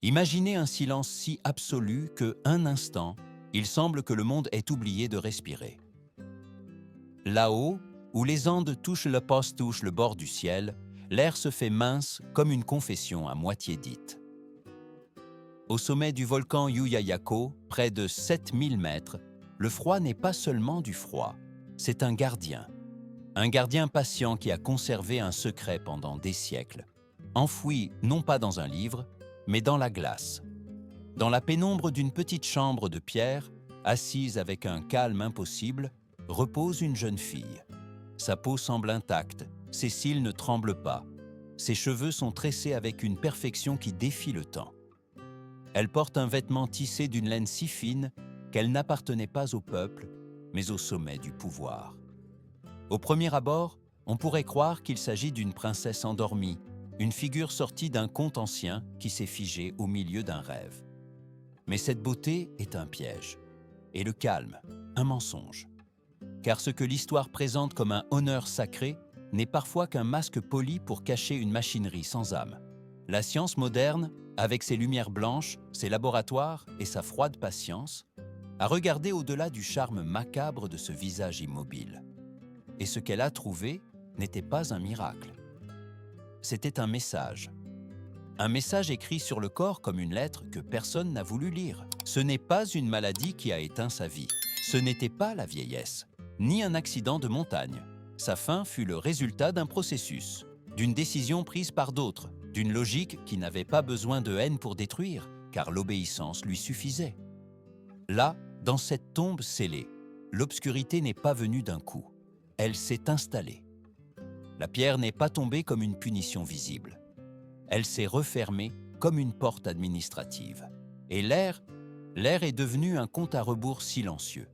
Imaginez un silence si absolu que, un instant, il semble que le monde ait oublié de respirer. Là-haut, où les Andes touchent le bord du ciel, l'air se fait mince comme une confession à moitié dite. Au sommet du volcan Yuyayako, près de 7000 mètres, le froid n'est pas seulement du froid, c'est un gardien. Un gardien patient qui a conservé un secret pendant des siècles, enfoui non pas dans un livre, mais dans la glace. Dans la pénombre d'une petite chambre de pierre, assise avec un calme impossible, repose une jeune fille. Sa peau semble intacte, ses cils ne tremblent pas, ses cheveux sont tressés avec une perfection qui défie le temps. Elle porte un vêtement tissé d'une laine si fine qu'elle n'appartenait pas au peuple, mais au sommet du pouvoir. Au premier abord, on pourrait croire qu'il s'agit d'une princesse endormie, une figure sortie d'un conte ancien qui s'est figée au milieu d'un rêve. Mais cette beauté est un piège, et le calme, un mensonge. Car ce que l'histoire présente comme un honneur sacré n'est parfois qu'un masque poli pour cacher une machinerie sans âme. La science moderne, avec ses lumières blanches, ses laboratoires et sa froide patience, a regardé au-delà du charme macabre de ce visage immobile. Et ce qu'elle a trouvé n'était pas un miracle. C'était un message. Un message écrit sur le corps comme une lettre que personne n'a voulu lire. Ce n'est pas une maladie qui a éteint sa vie. Ce n'était pas la vieillesse, ni un accident de montagne. Sa fin fut le résultat d'un processus, d'une décision prise par d'autres, d'une logique qui n'avait pas besoin de haine pour détruire, car l'obéissance lui suffisait. Là, dans cette tombe scellée, l'obscurité n'est pas venue d'un coup. Elle s'est installée. La pierre n'est pas tombée comme une punition visible. Elle s'est refermée comme une porte administrative. Et l'air est devenu un compte à rebours silencieux.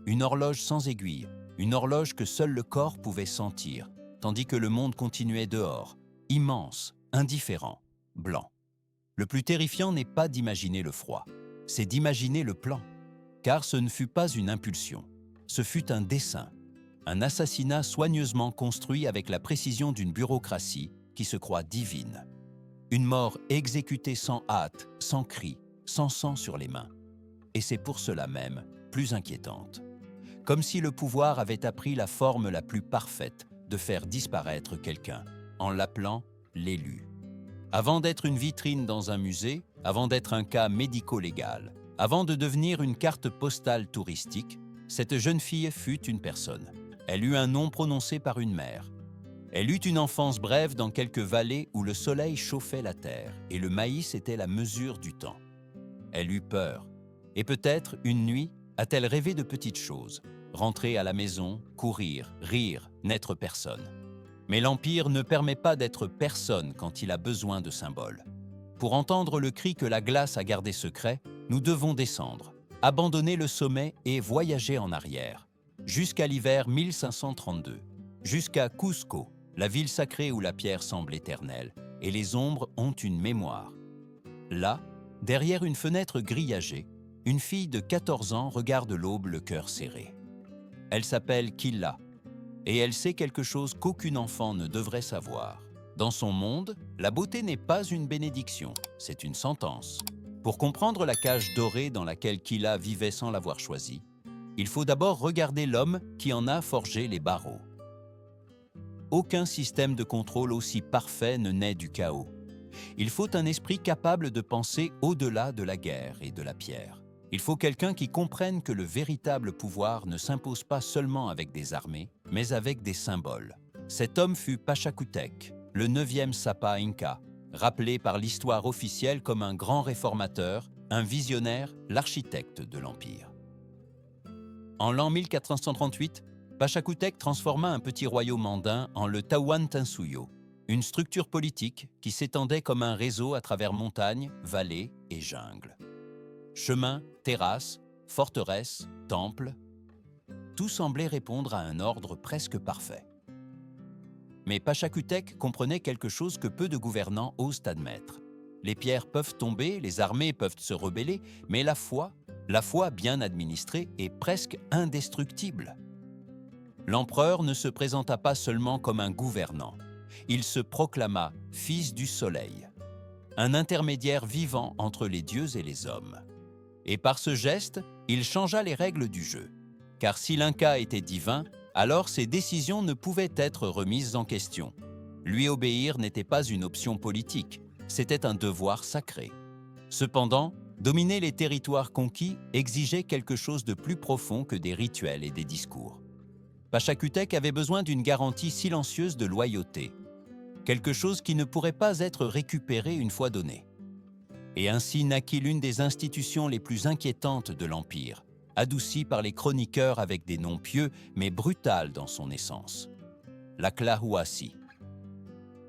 Une horloge sans aiguille, une horloge que seul le corps pouvait sentir, tandis que le monde continuait dehors, immense, indifférent, blanc. Le plus terrifiant n'est pas d'imaginer le froid, c'est d'imaginer le plan. Car ce ne fut pas une impulsion, ce fut un dessein, un assassinat soigneusement construit avec la précision d'une bureaucratie qui se croit divine. Une mort exécutée sans hâte, sans cri, sans sang sur les mains. Et c'est pour cela même plus inquiétante. Comme si le pouvoir avait appris la forme la plus parfaite de faire disparaître quelqu'un, en l'appelant l'élu. Avant d'être une vitrine dans un musée, avant d'être un cas médico-légal, avant de devenir une carte postale touristique, cette jeune fille fut une personne. Elle eut un nom prononcé par une mère. Elle eut une enfance brève dans quelques vallées où le soleil chauffait la terre et le maïs était la mesure du temps. Elle eut peur. Et peut-être, une nuit, a-t-elle rêvé de petites choses. Rentrer à la maison, courir, rire, n'être personne. Mais l'Empire ne permet pas d'être personne quand il a besoin de symboles. Pour entendre le cri que la glace a gardé secret, nous devons descendre, abandonner le sommet et voyager en arrière, jusqu'à l'hiver 1532, jusqu'à Cusco, la ville sacrée où la pierre semble éternelle, et les ombres ont une mémoire. Là, derrière une fenêtre grillagée, une fille de 14 ans regarde l'aube le cœur serré. Elle s'appelle Killa, et elle sait quelque chose qu'aucun enfant ne devrait savoir. Dans son monde, la beauté n'est pas une bénédiction, c'est une sentence. Pour comprendre la cage dorée dans laquelle Killa vivait sans l'avoir choisie, il faut d'abord regarder l'homme qui en a forgé les barreaux. Aucun système de contrôle aussi parfait ne naît du chaos. Il faut un esprit capable de penser au-delà de la guerre et de la pierre. Il faut quelqu'un qui comprenne que le véritable pouvoir ne s'impose pas seulement avec des armées, mais avec des symboles. Cet homme fut Pachacutec, le 9e Sapa Inca, rappelé par l'histoire officielle comme un grand réformateur, un visionnaire, l'architecte de l'Empire. En l'an 1438, Pachacutec transforma un petit royaume andin en le Tahuantinsuyo, une structure politique qui s'étendait comme un réseau à travers montagnes, vallées et jungles. Chemins, terrasses, forteresses, temples, tout semblait répondre à un ordre presque parfait. Mais Pachacutec comprenait quelque chose que peu de gouvernants osent admettre. Les pierres peuvent tomber, les armées peuvent se rebeller, mais la foi bien administrée, est presque indestructible. L'empereur ne se présenta pas seulement comme un gouvernant, il se proclama fils du soleil. un intermédiaire vivant entre les dieux et les hommes. Et par ce geste, il changea les règles du jeu. Car si l'Inca était divin, alors ses décisions ne pouvaient être remises en question. Lui obéir n'était pas une option politique, c'était un devoir sacré. Cependant, dominer les territoires conquis exigeait quelque chose de plus profond que des rituels et des discours. Pachacutec avait besoin d'une garantie silencieuse de loyauté, quelque chose qui ne pourrait pas être récupéré une fois donné. Et ainsi naquit l'une des institutions les plus inquiétantes de l'Empire, adoucie par les chroniqueurs avec des noms pieux mais brutales dans son essence. La Clahuasi.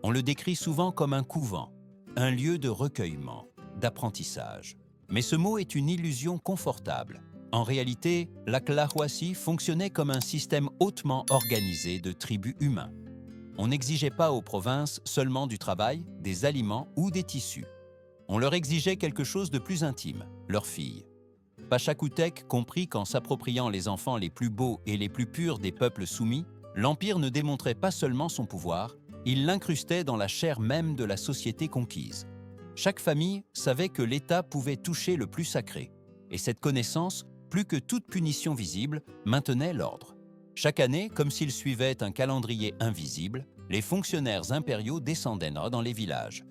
On le décrit souvent comme un couvent, un lieu de recueillement, d'apprentissage. Mais ce mot est une illusion confortable. En réalité, la Clahuasi fonctionnait comme un système hautement organisé de tribus humains. On n'exigeait pas aux provinces seulement du travail, des aliments ou des tissus. On leur exigeait quelque chose de plus intime, leurs filles. Pachacutec comprit qu'en s'appropriant les enfants les plus beaux et les plus purs des peuples soumis, l'Empire ne démontrait pas seulement son pouvoir, il l'incrustait dans la chair même de la société conquise. Chaque famille savait que l'État pouvait toucher le plus sacré, et cette connaissance, plus que toute punition visible, maintenait l'ordre. Chaque année, comme s'ils suivaient un calendrier invisible, les fonctionnaires impériaux descendaient dans les villages.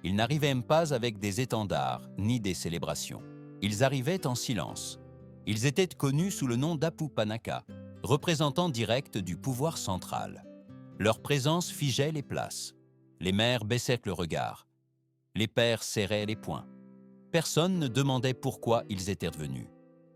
Ils n'arrivaient pas avec des étendards ni des célébrations. Ils arrivaient en silence. Ils étaient connus sous le nom d'Apupanaka, représentants directs du pouvoir central. Leur présence figeait les places. Les mères baissaient le regard. Les pères serraient les poings. Personne ne demandait pourquoi ils étaient venus.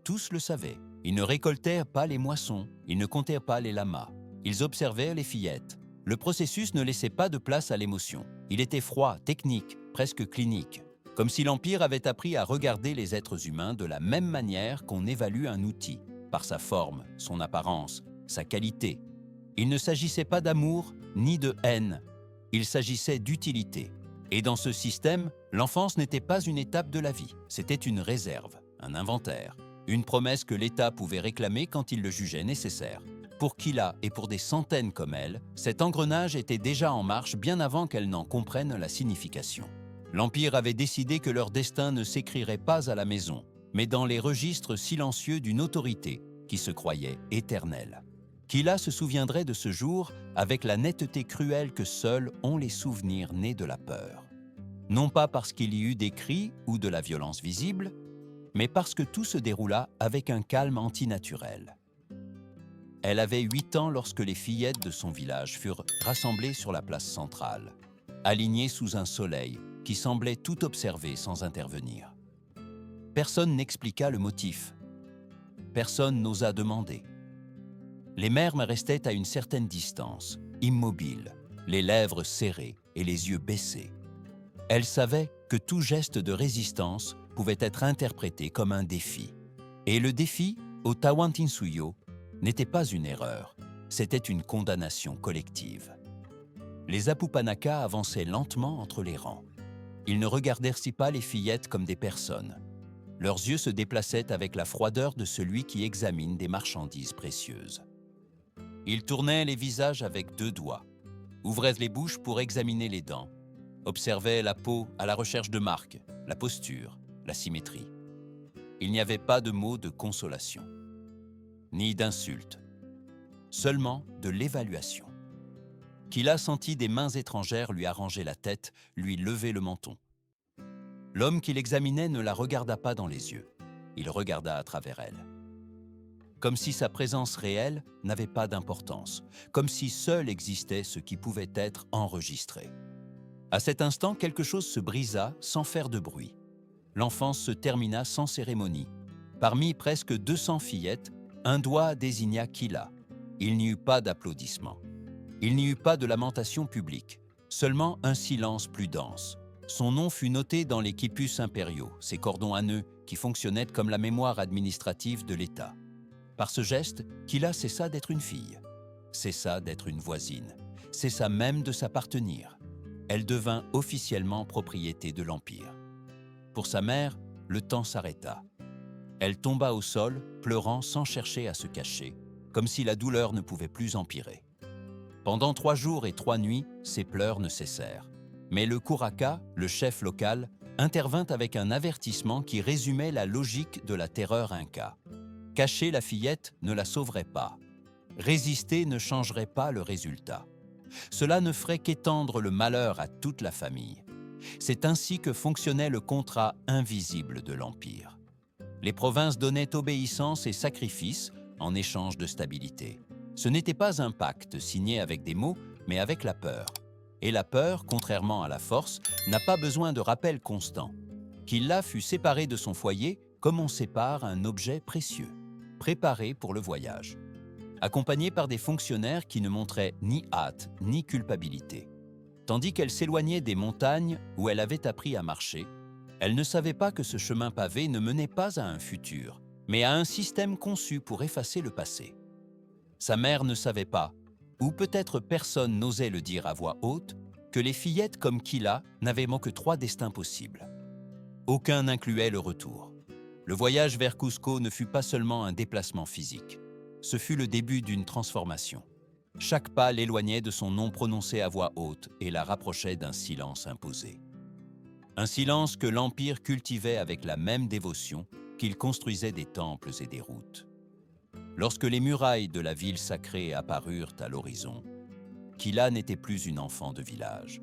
Tous le savaient. Ils ne récoltèrent pas les moissons, ils ne comptèrent pas les lamas. Ils observèrent les fillettes. Le processus ne laissait pas de place à l'émotion. Il était froid, technique, presque clinique. Comme si l'Empire avait appris à regarder les êtres humains de la même manière qu'on évalue un outil, par sa forme, son apparence, sa qualité. Il ne s'agissait pas d'amour ni de haine, il s'agissait d'utilité. Et dans ce système, l'enfance n'était pas une étape de la vie, c'était une réserve, un inventaire, une promesse que l'État pouvait réclamer quand il le jugeait nécessaire. Pour Kila et pour des centaines comme elle, cet engrenage était déjà en marche bien avant qu'elles n'en comprennent la signification. L'Empire avait décidé que leur destin ne s'écrirait pas à la maison, mais dans les registres silencieux d'une autorité qui se croyait éternelle. Kila se souviendrait de ce jour avec la netteté cruelle que seuls ont les souvenirs nés de la peur. Non pas parce qu'il y eut des cris ou de la violence visible, mais parce que tout se déroula avec un calme antinaturel. Elle avait 8 ans lorsque les fillettes de son village furent rassemblées sur la place centrale, alignées sous un soleil qui semblait tout observer sans intervenir. Personne n'expliqua le motif. Personne n'osa demander. Les mères restaient à une certaine distance, immobiles, les lèvres serrées et les yeux baissés. Elles savaient que tout geste de résistance pouvait être interprété comme un défi. Et le défi, au Tawantinsuyo, n'était pas une erreur, c'était une condamnation collective. Les Apupanaka avançaient lentement entre les rangs. Ils ne regardèrent pas les fillettes comme des personnes. Leurs yeux se déplaçaient avec la froideur de celui qui examine des marchandises précieuses. Ils tournaient les visages avec 2 doigts, ouvraient les bouches pour examiner les dents, observaient la peau à la recherche de marques, la posture, la symétrie. Il n'y avait pas de mots de consolation, ni d'insultes, seulement de l'évaluation. Kila sentit des mains étrangères lui arranger la tête, lui lever le menton. L'homme qui l'examinait ne la regarda pas dans les yeux, il regarda à travers elle. Comme si sa présence réelle n'avait pas d'importance, comme si seul existait ce qui pouvait être enregistré. À cet instant, quelque chose se brisa sans faire de bruit. L'enfance se termina sans cérémonie. Parmi presque 200 fillettes, un doigt désigna Kila. Il n'y eut pas d'applaudissements. Il n'y eut pas de lamentation publique, seulement un silence plus dense. Son nom fut noté dans les quipus impériaux, ces cordons à nœuds qui fonctionnaient comme la mémoire administrative de l'État. Par ce geste, Kila cessa d'être une fille, cessa d'être une voisine, cessa même de s'appartenir. Elle devint officiellement propriété de l'Empire. Pour sa mère, le temps s'arrêta. Elle tomba au sol, pleurant sans chercher à se cacher, comme si la douleur ne pouvait plus empirer. Pendant 3 jours et 3 nuits, ses pleurs ne cessèrent. Mais le Curaca, le chef local, intervint avec un avertissement qui résumait la logique de la terreur inca. Cacher la fillette ne la sauverait pas. Résister ne changerait pas le résultat. Cela ne ferait qu'étendre le malheur à toute la famille. C'est ainsi que fonctionnait le contrat invisible de l'Empire. Les provinces donnaient obéissance et sacrifice en échange de stabilité. Ce n'était pas un pacte signé avec des mots, mais avec la peur. Et la peur, contrairement à la force, n'a pas besoin de rappel constant. Killa fut séparé de son foyer comme on sépare un objet précieux, préparé pour le voyage. Accompagnée par des fonctionnaires qui ne montraient ni hâte ni culpabilité. Tandis qu'elle s'éloignait des montagnes où elle avait appris à marcher, elle ne savait pas que ce chemin pavé ne menait pas à un futur, mais à un système conçu pour effacer le passé. Sa mère ne savait pas, ou peut-être personne n'osait le dire à voix haute, que les fillettes comme Killa n'avaient que 3 destins possibles. Aucun n'incluait le retour. Le voyage vers Cusco ne fut pas seulement un déplacement physique. Ce fut le début d'une transformation. Chaque pas l'éloignait de son nom prononcé à voix haute et la rapprochait d'un silence imposé. Un silence que l'Empire cultivait avec la même dévotion qu'il construisait des temples et des routes. Lorsque les murailles de la ville sacrée apparurent à l'horizon, Killa n'était plus une enfant de village.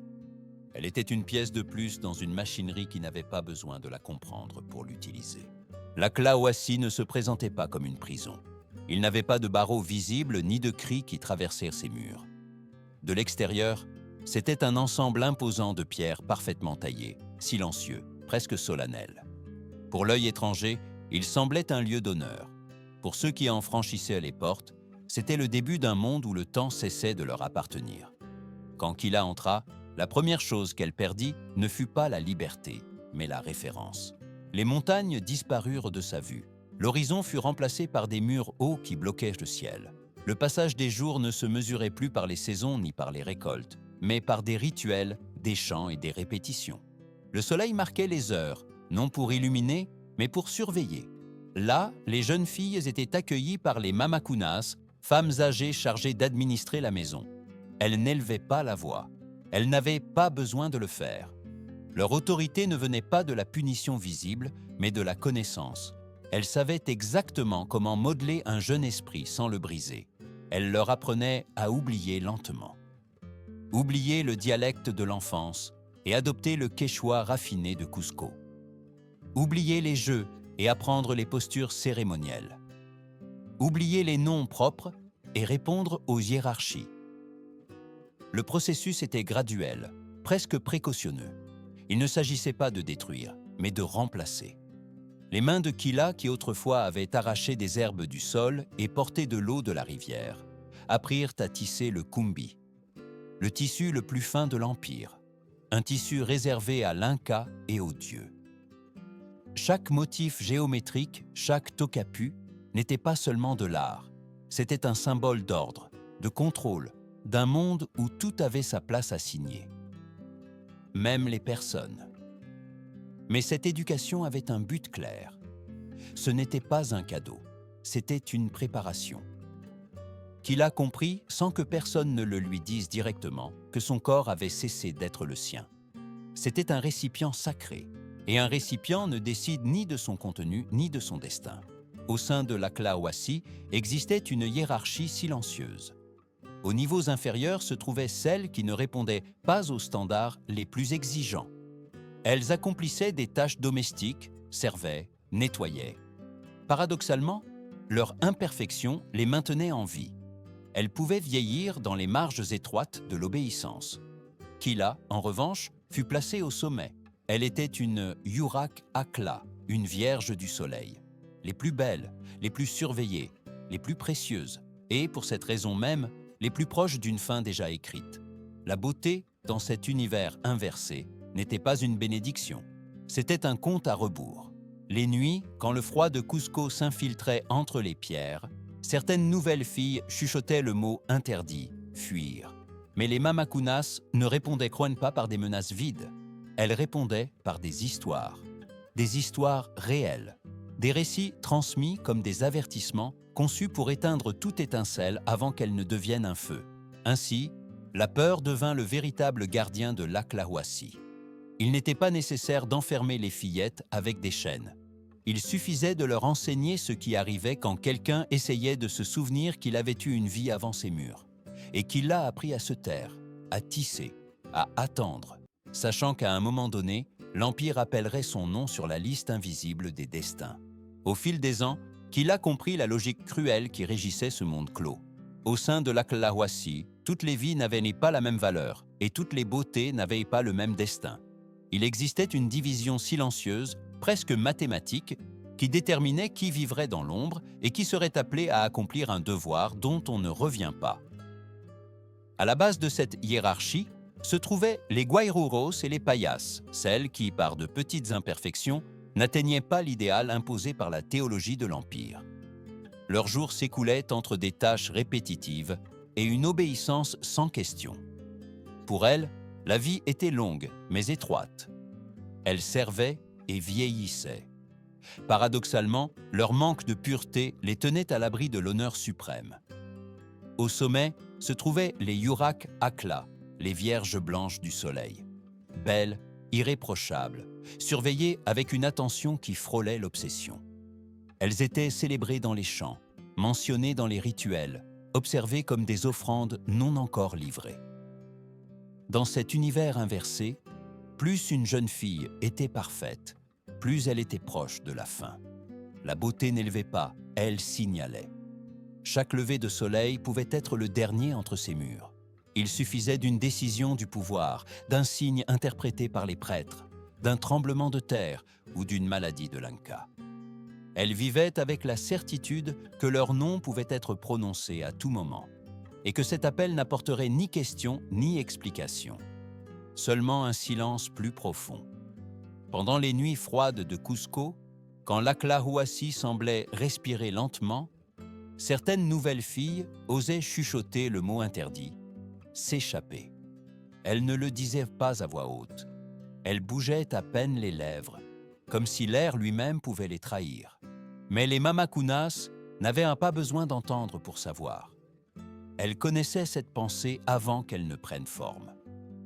Elle était une pièce de plus dans une machinerie qui n'avait pas besoin de la comprendre pour l'utiliser. La Clawassi ne se présentait pas comme une prison. Il n'avait pas de barreaux visibles ni de cris qui traversèrent ses murs. De l'extérieur, c'était un ensemble imposant de pierres parfaitement taillées, silencieux, presque solennel. Pour l'œil étranger, il semblait un lieu d'honneur. Pour ceux qui en franchissaient les portes, c'était le début d'un monde où le temps cessait de leur appartenir. Quand Killa entra, la première chose qu'elle perdit ne fut pas la liberté, mais la référence. Les montagnes disparurent de sa vue. L'horizon fut remplacé par des murs hauts qui bloquaient le ciel. Le passage des jours ne se mesurait plus par les saisons ni par les récoltes, mais par des rituels, des chants et des répétitions. Le soleil marquait les heures, non pour illuminer, mais pour surveiller. Là, les jeunes filles étaient accueillies par les mamakunas, femmes âgées chargées d'administrer la maison. Elles n'élevaient pas la voix. Elles n'avaient pas besoin de le faire. Leur autorité ne venait pas de la punition visible, mais de la connaissance. Elles savaient exactement comment modeler un jeune esprit sans le briser. Elles leur apprenaient à oublier lentement. Oublier le dialecte de l'enfance et adopter le quechua raffiné de Cusco. Oublier les jeux et apprendre les postures cérémonielles. Oublier les noms propres et répondre aux hiérarchies. Le processus était graduel, presque précautionneux. Il ne s'agissait pas de détruire, mais de remplacer. Les mains de Killa, qui autrefois avaient arraché des herbes du sol et porté de l'eau de la rivière, apprirent à tisser le kumbi, le tissu le plus fin de l'Empire, un tissu réservé à l'Inca et aux dieux. Chaque motif géométrique, chaque tokapu, n'était pas seulement de l'art, c'était un symbole d'ordre, de contrôle, d'un monde où tout avait sa place assignée. Même les personnes. Mais cette éducation avait un but clair. Ce n'était pas un cadeau, c'était une préparation. Killa comprit, sans que personne ne le lui dise directement, que son corps avait cessé d'être le sien. C'était un récipient sacré, et un récipient ne décide ni de son contenu ni de son destin. Au sein de la Clawassi existait une hiérarchie silencieuse. Aux niveaux inférieurs se trouvaient celles qui ne répondaient pas aux standards les plus exigeants. Elles accomplissaient des tâches domestiques, servaient, nettoyaient. Paradoxalement, leur imperfection les maintenait en vie. Elles pouvaient vieillir dans les marges étroites de l'obéissance. Killa, en revanche, fut placée au sommet. Elle était une Yurak Akla, une vierge du soleil. Les plus belles, les plus surveillées, les plus précieuses, et, pour cette raison même, les plus proches d'une fin déjà écrite. La beauté, dans cet univers inversé, n'était pas une bénédiction. C'était un compte à rebours. Les nuits, quand le froid de Cusco s'infiltrait entre les pierres, certaines nouvelles filles chuchotaient le mot interdit, fuir. Mais les mamakunas ne répondaient pas par des menaces vides. Elles répondaient par des histoires réelles, des récits transmis comme des avertissements conçus pour éteindre toute étincelle avant qu'elle ne devienne un feu. Ainsi, La peur devint le véritable gardien de l'Aklahuasi. Il n'était pas nécessaire d'enfermer les fillettes avec des chaînes. Il suffisait de leur enseigner ce qui arrivait quand quelqu'un essayait de se souvenir qu'il avait eu une vie avant ces murs, et qu'il l'a appris à se taire, à tisser, à attendre, sachant qu'à un moment donné, l'Empire appellerait son nom sur la liste invisible des destins. Au fil des ans, Kila comprit la logique cruelle qui régissait ce monde clos. Au sein de l'Aklahuasi, toutes les vies n'avaient pas la même valeur, et toutes les beautés n'avaient pas le même destin. Il existait une division silencieuse, presque mathématique, qui déterminait qui vivrait dans l'ombre et qui serait appelé à accomplir un devoir dont on ne revient pas. À la base de cette hiérarchie se trouvaient les Guairuros et les Payas, celles qui, par de petites imperfections, n'atteignaient pas l'idéal imposé par la théologie de l'Empire. Leurs jours s'écoulaient entre des tâches répétitives et une obéissance sans question. Pour elles, la vie était longue, mais étroite. Elles servaient et vieillissaient. Paradoxalement, leur manque de pureté les tenait à l'abri de l'honneur suprême. Au sommet se trouvaient les Yurak Akla, les vierges blanches du soleil. Belles, irréprochables, surveillées avec une attention qui frôlait l'obsession. Elles étaient célébrées dans les chants, mentionnées dans les rituels, observées comme des offrandes non encore livrées. Dans cet univers inversé, plus une jeune fille était parfaite, plus elle était proche de la fin. La beauté n'élevait pas, elle signalait. Chaque lever de soleil pouvait être le dernier entre ces murs. Il suffisait d'une décision du pouvoir, d'un signe interprété par les prêtres, d'un tremblement de terre ou d'une maladie de l'Inca. Elles vivaient avec la certitude que leur nom pouvait être prononcé à tout moment et que cet appel n'apporterait ni question ni explication. Seulement un silence plus profond. Pendant les nuits froides de Cusco, quand l'Aklahuasi semblait respirer lentement, certaines nouvelles filles osaient chuchoter le mot interdit, s'échapper. Elles ne le disaient pas à voix haute. Elles bougeaient à peine les lèvres, comme si l'air lui-même pouvait les trahir. Mais les mamakunas n'avaient pas besoin d'entendre pour savoir. Elles connaissaient cette pensée avant qu'elle ne prenne forme.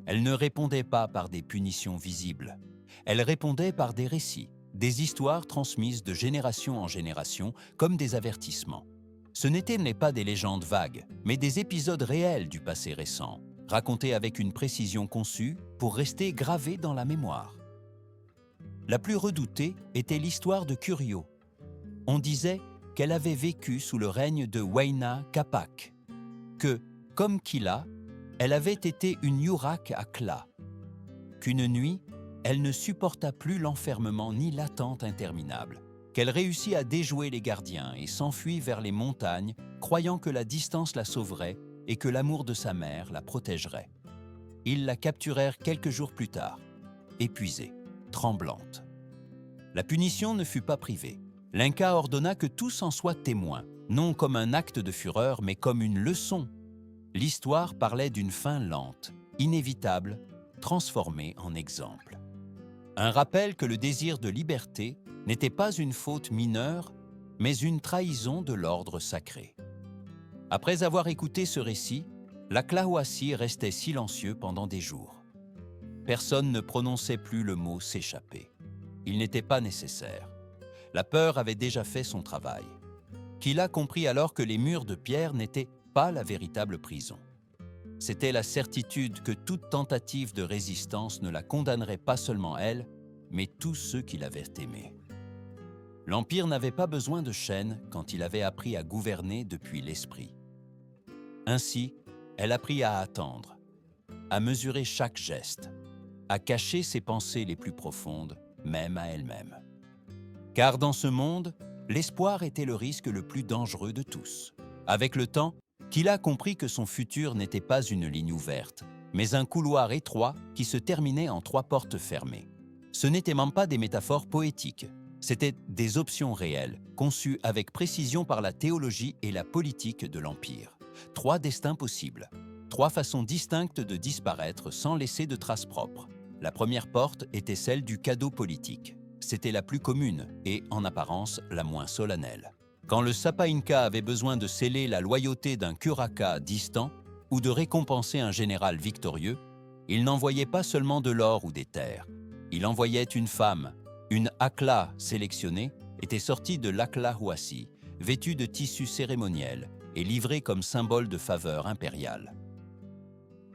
Elles ne répondaient pas par des punitions visibles. Elles répondaient par des récits, des histoires transmises de génération en génération comme des avertissements. Ce n'étaient pas des légendes vagues, mais des épisodes réels du passé récent, racontés avec une précision conçue pour rester gravés dans la mémoire. La plus redoutée était l'histoire de Curio. On disait qu'elle avait vécu sous le règne de Huayna Capac, que, comme Kila, elle avait été une Yurak Akla, qu'une nuit, elle ne supporta plus l'enfermement ni l'attente interminable, qu'elle réussit à déjouer les gardiens et s'enfuit vers les montagnes, croyant que la distance la sauverait et que l'amour de sa mère la protégerait. Ils la capturèrent quelques jours plus tard, épuisée, tremblante. La punition ne fut pas privée. L'Inca ordonna que tous en soient témoins, non comme un acte de fureur, mais comme une leçon. L'histoire parlait d'une fin lente, inévitable, transformée en exemple. Un rappel que le désir de liberté n'était pas une faute mineure, mais une trahison de l'ordre sacré. Après avoir écouté ce récit, l'Aklahuasi restait silencieux pendant des jours. Personne ne prononçait plus le mot « s'échapper ». Il n'était pas nécessaire. La peur avait déjà fait son travail. Kila comprit alors que les murs de pierre n'étaient pas la véritable prison. C'était la certitude que toute tentative de résistance ne la condamnerait pas seulement elle, mais tous ceux qui l'avaient aimée. L'Empire n'avait pas besoin de chaînes quand il avait appris à gouverner depuis l'esprit. Ainsi, elle apprit à attendre, à mesurer chaque geste, à cacher ses pensées les plus profondes, même à elle-même. Car dans ce monde, l'espoir était le risque le plus dangereux de tous. Avec le temps, Kila comprit que son futur n'était pas une ligne ouverte, mais un couloir étroit qui se terminait en 3 portes fermées. Ce n'étaient même pas des métaphores poétiques, c'étaient des options réelles, conçues avec précision par la théologie et la politique de l'Empire. 3 destins possibles, 3 façons distinctes de disparaître sans laisser de traces propres. La première porte était celle du cadeau politique. C'était la plus commune et, en apparence, la moins solennelle. Quand le Sapa Inca avait besoin de sceller la loyauté d'un Curaca distant, ou de récompenser un général victorieux, il n'envoyait pas seulement de l'or ou des terres. Il envoyait une femme. Une Akla sélectionnée était sortie de l'Aklahuassi, vêtue de tissu cérémoniel et livrée comme symbole de faveur impériale.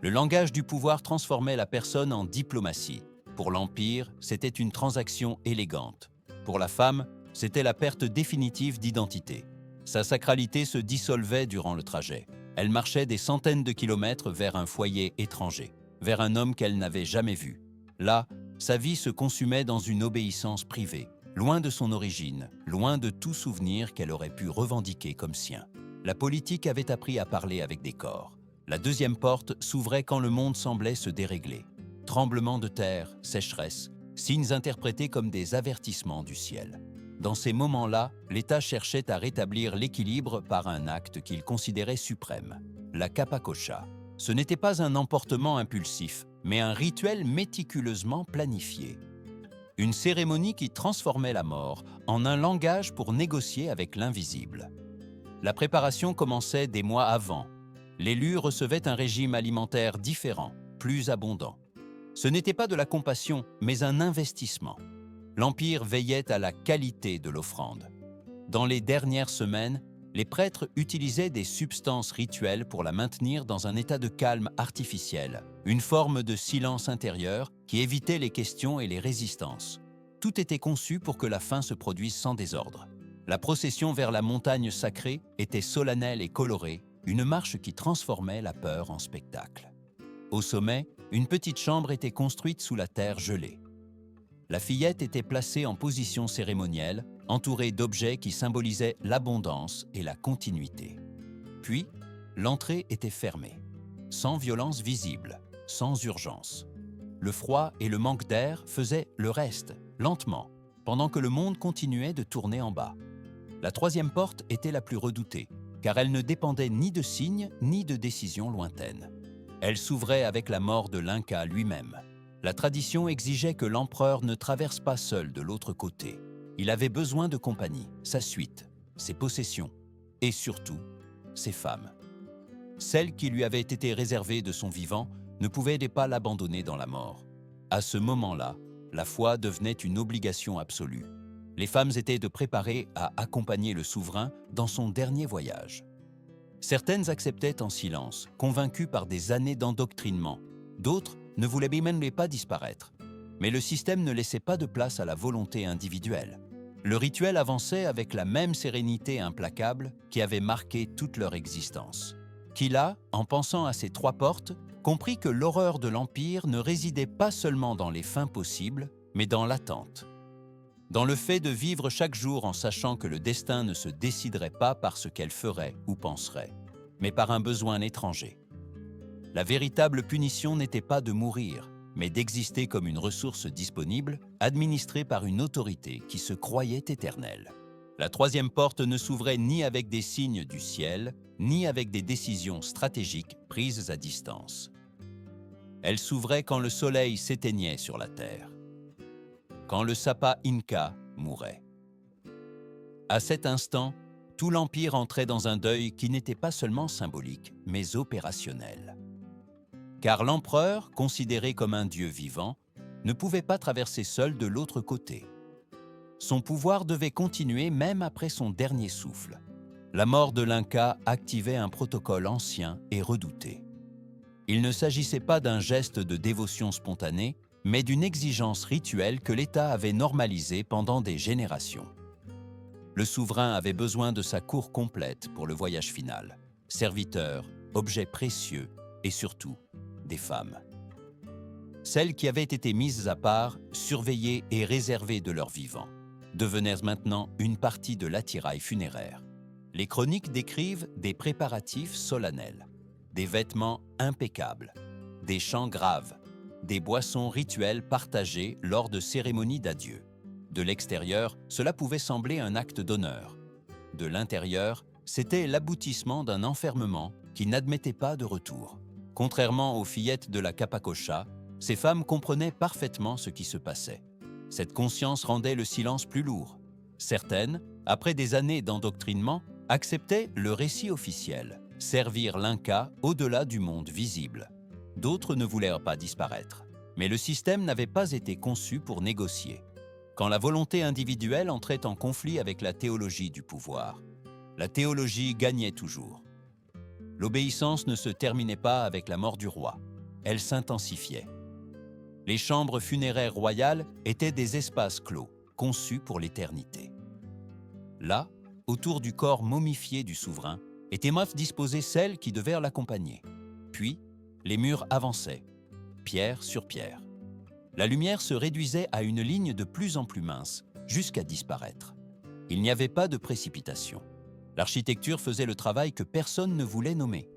Le langage du pouvoir transformait la personne en diplomatie. Pour l'Empire, c'était une transaction élégante. Pour la femme, c'était la perte définitive d'identité. Sa sacralité se dissolvait durant le trajet. Elle marchait des centaines de kilomètres vers un foyer étranger, vers un homme qu'elle n'avait jamais vu. Là, sa vie se consumait dans une obéissance privée, loin de son origine, loin de tout souvenir qu'elle aurait pu revendiquer comme sien. La politique avait appris à parler avec des corps. La deuxième porte s'ouvrait quand le monde semblait se dérégler. Tremblements de terre, sécheresse, signes interprétés comme des avertissements du ciel. Dans ces moments-là, l'État cherchait à rétablir l'équilibre par un acte qu'il considérait suprême, la Kapakosha. Ce n'était pas un emportement impulsif, mais un rituel méticuleusement planifié. Une cérémonie qui transformait la mort en un langage pour négocier avec l'invisible. La préparation commençait des mois avant. L'élu recevait un régime alimentaire différent, plus abondant. Ce n'était pas de la compassion, mais un investissement. L'Empire veillait à la qualité de l'offrande. Dans les dernières semaines, les prêtres utilisaient des substances rituelles pour la maintenir dans un état de calme artificiel, une forme de silence intérieur qui évitait les questions et les résistances. Tout était conçu pour que la fin se produise sans désordre. La procession vers la montagne sacrée était solennelle et colorée, une marche qui transformait la peur en spectacle. Au sommet, une petite chambre était construite sous la terre gelée. La fillette était placée en position cérémonielle, entourée d'objets qui symbolisaient l'abondance et la continuité. Puis, l'entrée était fermée, sans violence visible, sans urgence. Le froid et le manque d'air faisaient le reste, lentement, pendant que le monde continuait de tourner en bas. La troisième porte était la plus redoutée, car elle ne dépendait ni de signes ni de décisions lointaines. Elle s'ouvrait avec la mort de l'Inca lui-même. La tradition exigeait que l'empereur ne traverse pas seul de l'autre côté. Il avait besoin de compagnie, sa suite, ses possessions et surtout, ses femmes. Celles qui lui avaient été réservées de son vivant ne pouvaient pas l'abandonner dans la mort. À ce moment-là, la foi devenait une obligation absolue. Les femmes étaient de préparer à accompagner le souverain dans son dernier voyage. Certaines acceptaient en silence, convaincues par des années d'endoctrinement. D'autres ne voulaient même pas disparaître. Mais le système ne laissait pas de place à la volonté individuelle. Le rituel avançait avec la même sérénité implacable qui avait marqué toute leur existence. Kila, en pensant à ces trois portes, comprit que l'horreur de l'Empire ne résidait pas seulement dans les fins possibles, mais dans l'attente. Dans le fait de vivre chaque jour en sachant que le destin ne se déciderait pas par ce qu'elle ferait ou penserait, mais par un besoin étranger. La véritable punition n'était pas de mourir, mais d'exister comme une ressource disponible, administrée par une autorité qui se croyait éternelle. La troisième porte ne s'ouvrait ni avec des signes du ciel, ni avec des décisions stratégiques prises à distance. Elle s'ouvrait quand le soleil s'éteignait sur la terre, quand le Sapa Inca mourait. À cet instant, tout l'Empire entrait dans un deuil qui n'était pas seulement symbolique, mais opérationnel. Car l'empereur, considéré comme un dieu vivant, ne pouvait pas traverser seul de l'autre côté. Son pouvoir devait continuer même après son dernier souffle. La mort de l'Inca activait un protocole ancien et redouté. Il ne s'agissait pas d'un geste de dévotion spontanée, mais d'une exigence rituelle que l'État avait normalisée pendant des générations. Le souverain avait besoin de sa cour complète pour le voyage final. Serviteurs, objets précieux et surtout, des femmes. Celles qui avaient été mises à part, surveillées et réservées de leur vivant, devenaient maintenant une partie de l'attirail funéraire. Les chroniques décrivent des préparatifs solennels, des vêtements impeccables, des chants graves, des boissons rituelles partagées lors de cérémonies d'adieu. De l'extérieur, cela pouvait sembler un acte d'honneur. De l'intérieur, c'était l'aboutissement d'un enfermement qui n'admettait pas de retour. Contrairement aux fillettes de la Kapakosha, ces femmes comprenaient parfaitement ce qui se passait. Cette conscience rendait le silence plus lourd. Certaines, après des années d'endoctrinement, acceptaient le récit officiel, servir l'Inca au-delà du monde visible. D'autres ne voulaient pas disparaître. Mais le système n'avait pas été conçu pour négocier. Quand la volonté individuelle entrait en conflit avec la théologie du pouvoir, la théologie gagnait toujours. L'obéissance ne se terminait pas avec la mort du roi, elle s'intensifiait. Les chambres funéraires royales étaient des espaces clos, conçus pour l'éternité. Là, autour du corps momifié du souverain, étaient disposées celles qui devaient l'accompagner. Puis, les murs avançaient, pierre sur pierre. La lumière se réduisait à une ligne de plus en plus mince, jusqu'à disparaître. Il n'y avait pas de précipitation. L'architecture faisait le travail que personne ne voulait nommer.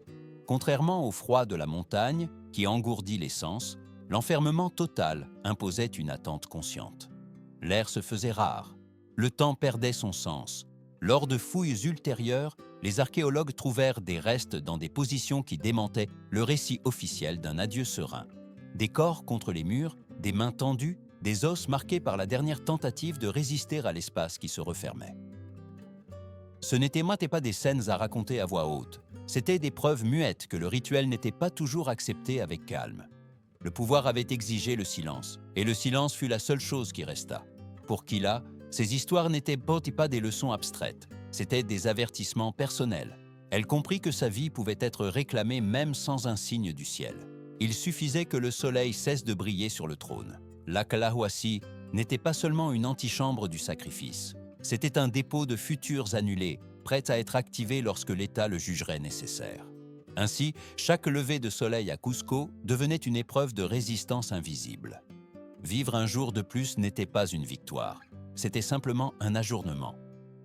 Contrairement au froid de la montagne, qui engourdit les sens, l'enfermement total imposait une attente consciente. L'air se faisait rare, le temps perdait son sens. Lors de fouilles ultérieures, les archéologues trouvèrent des restes dans des positions qui démentaient le récit officiel d'un adieu serein. Des corps contre les murs, des mains tendues, des os marqués par la dernière tentative de résister à l'espace qui se refermait. Ce n'étaient pas des scènes à raconter à voix haute, c'étaient des preuves muettes que le rituel n'était pas toujours accepté avec calme. Le pouvoir avait exigé le silence, et le silence fut la seule chose qui resta. Pour Kila, ces histoires n'étaient pas des leçons abstraites, c'étaient des avertissements personnels. Elle comprit que sa vie pouvait être réclamée même sans un signe du ciel. Il suffisait que le soleil cesse de briller sur le trône. La Kalahouassi n'était pas seulement une antichambre du sacrifice, c'était un dépôt de futurs annulés, prêt à être activé lorsque l'État le jugerait nécessaire. Ainsi, chaque lever de soleil à Cusco devenait une épreuve de résistance invisible. Vivre un jour de plus n'était pas une victoire, c'était simplement un ajournement.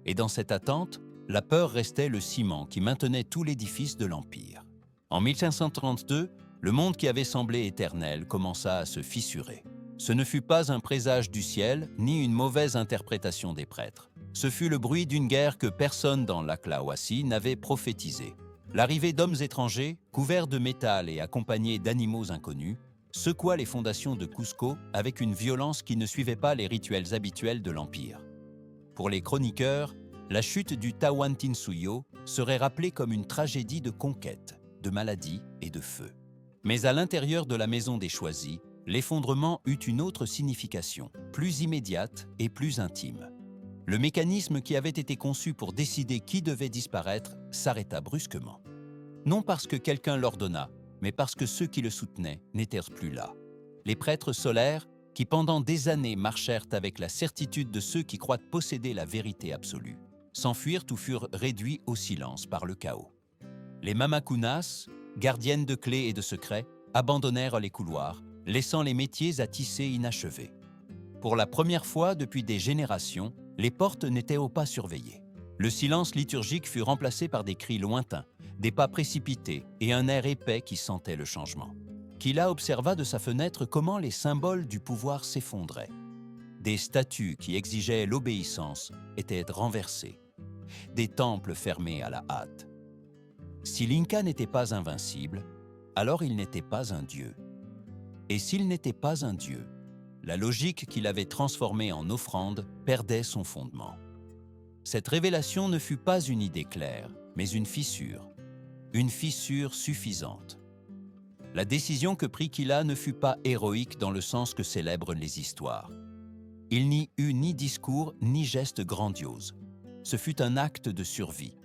Et dans cette attente, la peur restait le ciment qui maintenait tout l'édifice de l'Empire. En 1532, le monde qui avait semblé éternel commença à se fissurer. Ce ne fut pas un présage du ciel, ni une mauvaise interprétation des prêtres. Ce fut le bruit d'une guerre que personne dans l'Aklahouassi n'avait prophétisée. L'arrivée d'hommes étrangers, couverts de métal et accompagnés d'animaux inconnus, secoua les fondations de Cusco avec une violence qui ne suivait pas les rituels habituels de l'Empire. Pour les chroniqueurs, la chute du Tawantinsuyo serait rappelée comme une tragédie de conquête, de maladie et de feu. Mais à l'intérieur de la maison des Choisis, l'effondrement eut une autre signification, plus immédiate et plus intime. Le mécanisme qui avait été conçu pour décider qui devait disparaître s'arrêta brusquement. Non parce que quelqu'un l'ordonna, mais parce que ceux qui le soutenaient n'étaient plus là. Les prêtres solaires, qui pendant des années marchèrent avec la certitude de ceux qui croient posséder la vérité absolue, s'enfuirent ou furent réduits au silence par le chaos. Les Mamakunas, gardiennes de clés et de secrets, abandonnèrent les couloirs, laissant les métiers à tisser inachevés. Pour la première fois depuis des générations, les portes n'étaient pas surveillées. Le silence liturgique fut remplacé par des cris lointains, des pas précipités et un air épais qui sentait le changement. Kila observa de sa fenêtre comment les symboles du pouvoir s'effondraient. Des statues qui exigeaient l'obéissance étaient renversées. Des temples fermés à la hâte. Si l'Inca n'était pas invincible, alors il n'était pas un dieu. Et s'il n'était pas un dieu, la logique qu'il avait transformée en offrande perdait son fondement. Cette révélation ne fut pas une idée claire, mais une fissure suffisante. La décision que prit Kila ne fut pas héroïque dans le sens que célèbrent les histoires. Il n'y eut ni discours ni geste grandiose. Ce fut un acte de survie.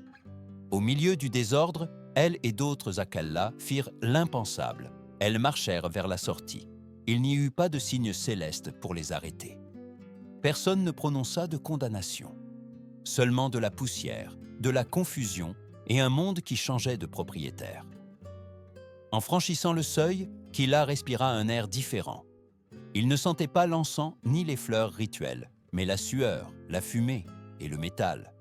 Au milieu du désordre, elle et d'autres Akalla firent l'impensable. Elles marchèrent vers la sortie. Il n'y eut pas de signe céleste pour les arrêter. Personne ne prononça de condamnation. Seulement de la poussière, de la confusion et un monde qui changeait de propriétaire. En franchissant le seuil, Kila respira un air différent. Il ne sentait pas l'encens ni les fleurs rituelles, mais la sueur, la fumée et le métal.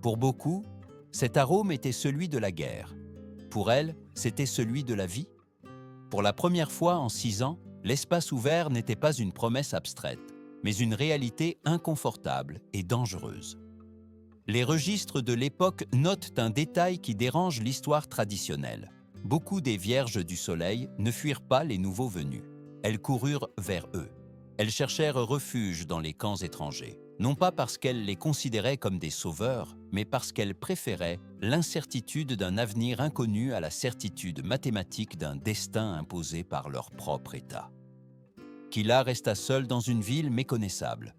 Pour beaucoup, cet arôme était celui de la guerre. Pour elle, c'était celui de la vie. Pour la première fois en 6 ans, l'espace ouvert n'était pas une promesse abstraite, mais une réalité inconfortable et dangereuse. Les registres de l'époque notent un détail qui dérange l'histoire traditionnelle. Beaucoup des vierges du soleil ne fuirent pas les nouveaux venus. Elles coururent vers eux. Elles cherchèrent refuge dans les camps étrangers, non pas parce qu'elles les considéraient comme des sauveurs, mais parce qu'elles préféraient l'incertitude d'un avenir inconnu à la certitude mathématique d'un destin imposé par leur propre État. Kila resta seule dans une ville méconnaissable.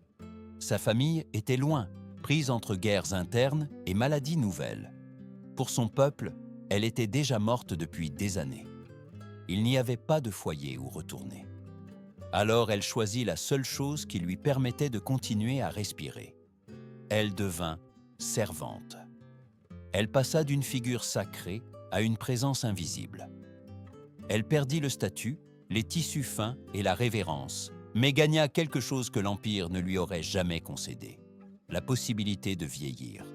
Sa famille était loin, prise entre guerres internes et maladies nouvelles. Pour son peuple, elle était déjà morte depuis des années. Il n'y avait pas de foyer où retourner. Alors elle choisit la seule chose qui lui permettait de continuer à respirer. Elle devint servante. Elle passa d'une figure sacrée à une présence invisible. Elle perdit le statut, les tissus fins et la révérence, mais gagna quelque chose que l'Empire ne lui aurait jamais concédé, la possibilité de vieillir.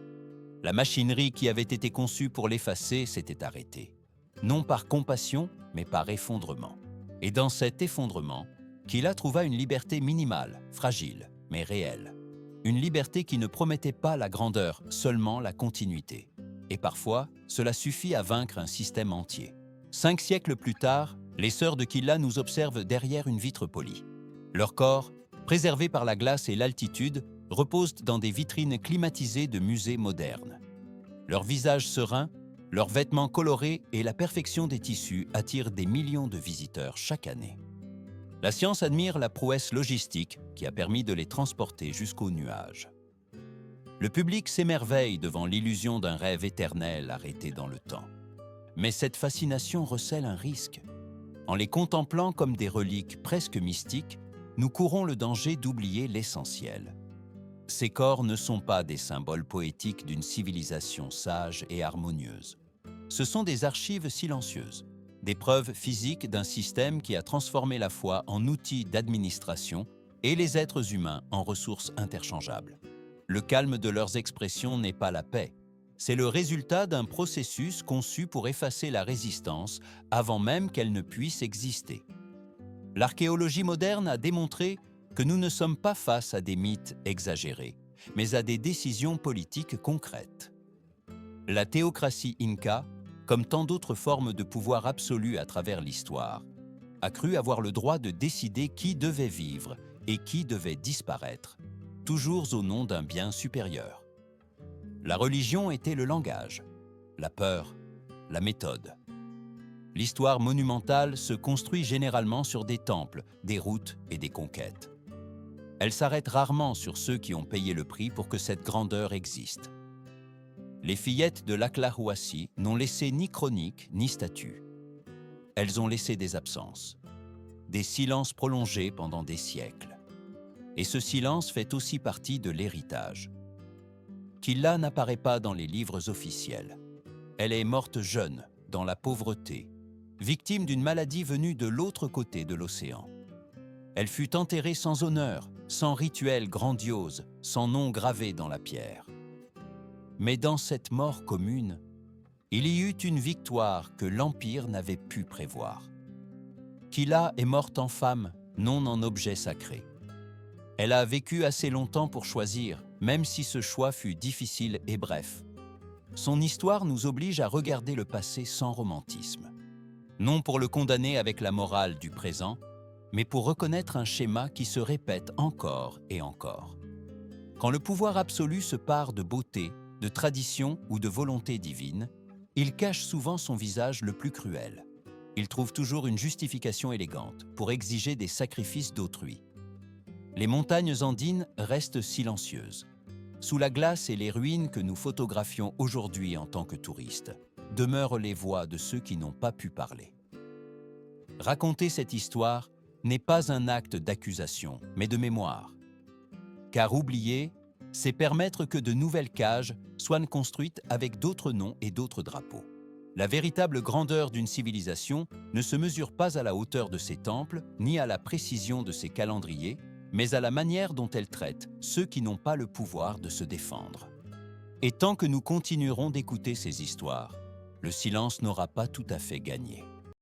La machinerie qui avait été conçue pour l'effacer s'était arrêtée, non par compassion, mais par effondrement. Et dans cet effondrement, Kila trouva une liberté minimale, fragile, mais réelle. Une liberté qui ne promettait pas la grandeur, seulement la continuité. Et parfois, cela suffit à vaincre un système entier. 5 siècles plus tard, les sœurs de Kila nous observent derrière une vitre polie. Leur corps, préservé par la glace et l'altitude, reposent dans des vitrines climatisées de musées modernes. Leurs visages sereins, leurs vêtements colorés et la perfection des tissus attirent des millions de visiteurs chaque année. La science admire la prouesse logistique qui a permis de les transporter jusqu'aux nuages. Le public s'émerveille devant l'illusion d'un rêve éternel arrêté dans le temps. Mais cette fascination recèle un risque. En les contemplant comme des reliques presque mystiques, nous courons le danger d'oublier l'essentiel. Ces corps ne sont pas des symboles poétiques d'une civilisation sage et harmonieuse. Ce sont des archives silencieuses, des preuves physiques d'un système qui a transformé la foi en outil d'administration et les êtres humains en ressources interchangeables. Le calme de leurs expressions n'est pas la paix. C'est le résultat d'un processus conçu pour effacer la résistance avant même qu'elle ne puisse exister. L'archéologie moderne a démontré que nous ne sommes pas face à des mythes exagérés, mais à des décisions politiques concrètes. La théocratie inca, comme tant d'autres formes de pouvoir absolu à travers l'histoire, a cru avoir le droit de décider qui devait vivre et qui devait disparaître, toujours au nom d'un bien supérieur. La religion était le langage, la peur, la méthode. L'histoire monumentale se construit généralement sur des temples, des routes et des conquêtes. Elle s'arrête rarement sur ceux qui ont payé le prix pour que cette grandeur existe. Les fillettes de l'Aklahuasi n'ont laissé ni chronique ni statut. Elles ont laissé des absences, des silences prolongés pendant des siècles. Et ce silence fait aussi partie de l'héritage. Kila n'apparaît pas dans les livres officiels. Elle est morte jeune, dans la pauvreté, victime d'une maladie venue de l'autre côté de l'océan. Elle fut enterrée sans honneur, sans rituel grandiose, sans nom gravé dans la pierre. Mais dans cette mort commune, il y eut une victoire que l'Empire n'avait pu prévoir. Kila est morte en femme, non en objet sacré. Elle a vécu assez longtemps pour choisir, même si ce choix fut difficile et bref. Son histoire nous oblige à regarder le passé sans romantisme. Non pour le condamner avec la morale du présent, mais pour reconnaître un schéma qui se répète encore et encore. Quand le pouvoir absolu se pare de beauté, de tradition ou de volonté divine, il cache souvent son visage le plus cruel. Il trouve toujours une justification élégante pour exiger des sacrifices d'autrui. Les montagnes andines restent silencieuses. Sous la glace et les ruines que nous photographions aujourd'hui en tant que touristes, demeurent les voix de ceux qui n'ont pas pu parler. Raconter cette histoire n'est pas un acte d'accusation, mais de mémoire. Car oublier, c'est permettre que de nouvelles cages soient construites avec d'autres noms et d'autres drapeaux. La véritable grandeur d'une civilisation ne se mesure pas à la hauteur de ses temples, ni à la précision de ses calendriers, mais à la manière dont elle traite ceux qui n'ont pas le pouvoir de se défendre. Et tant que nous continuerons d'écouter ces histoires, le silence n'aura pas tout à fait gagné.